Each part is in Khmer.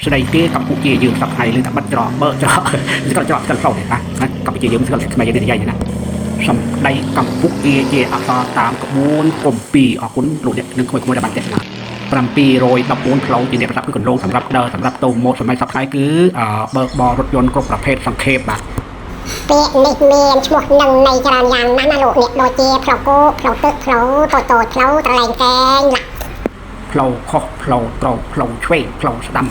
ស្ដីគេកម្ពុជាយើងសប្ថ្ងៃឬថាបិទច្រកបើកច្រកស្គាល់ច្រកស្គាល់ផ្លូវទេបាទកម្ពុជាយើងស្គាល់តែខ្មែរយើងនិយាយណាសម្ដីកម្ពុជាជាអក្សរតាមក្បួនគម្ពីរអរគុណលោកអ្នកនឹងក្មួយៗដែលបានទេសនា714ផ្លូវជាអ្នកប្រដាប់គឺកន្លងសម្រាប់ដើរសម្រាប់តូម៉ូតសម័យសប្ថ្ងៃគឺបើកបររថយន្តគ្រប់ប្រភេទសង្ខេបបាទពាក្យនេះមានឈ្មោះនឹងន័យច្រើនយ៉ាងណាស់ណាលោកអ្នកដូចជាផ្លូវគោផ្លូវទឹកផ្លូវតូចផ្លូវត្រឡែងកែងផ្លូវខុសផ្លូវត្រូវផ្លូវឆ្វេងផ្លូវស្ដាំ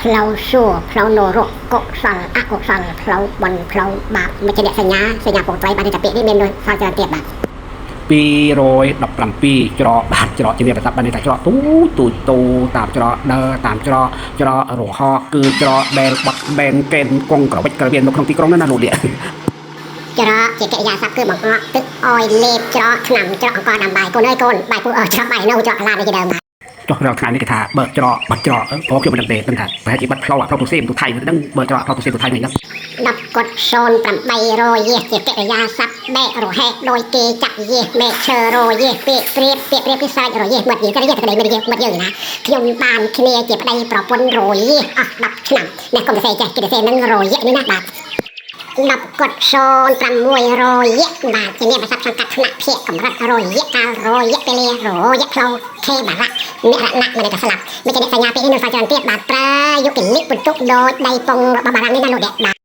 ផ្លូវសួរផ្លូវនរកកុសលអកុសលផ្លូវបន់ផ្លូវបាបមិនជាអ្នកសញ្ញាពងត្រីបានតែពាក្យនេះមានដូចសារច្រើនទៀតបាទ217ច្រកបាទច្រកជាអ្នកប្រដាប់បានតែច្រកទូតាមច្រកដើរតាមច្រករហោគឺច្រកដែលបាត់បែនកេនកងក្រវិចក្រវៀននៅក្នុងទីក្រុងនោះណាលោកអ្នកច្រកជាកិរិយាសព្ទគឺបង្កក់ទឹកអយលេបច្រកឆ្នាំច្រកអង្គដាំបាយកូនអើយកូនបាយពួកច្រកបាយនៅច្រកកលាដូចជាដើមបាទចុះរាល់ថ្ងៃនេះគេថាបើកច្រកបាត់ច្រកព្រោះខ្ញុំមិនដឹងទេដឹងថាប្រហែលជាបាត់ផ្លូវផ្លូវទូសេមទូថៃនឹងបើកច្រកផ្លូវទូសេមទូថៃនេះហ្នឹង10កត់0800យេជាកិរិយាសព្ទបែករហេដោយគេចាក់យេមេឈើរយេពាក្យប្រៀបគឺស្រេចរយេមាត់យេកិរិយាក្តីមាត់យេណាខ្ញុំបានគ្នាជាប្តីប្រពន្ធរយេអស់10ឆ្នាំអ្នកកុំទៅសេចេះគេទៅសេនឹងរយេនេះណាបាទ10កត់0600យេបាទជាអ្នកប្រសាទខាងកាត់ថ្នាក់ភាគកម្រិតរយេកាលរយេពេលរយេផ្លូវខេបារៈអ្នករណៈមិនទៅស្លាប់មិនជាអ្នកសញ្ញាពាក្យនេះនៅសារច្រើនទៀតបាទប្រើយុគិលិបន្ទុកដោយដៃពងរបស់បារាំងនេះណាលោកអ្នក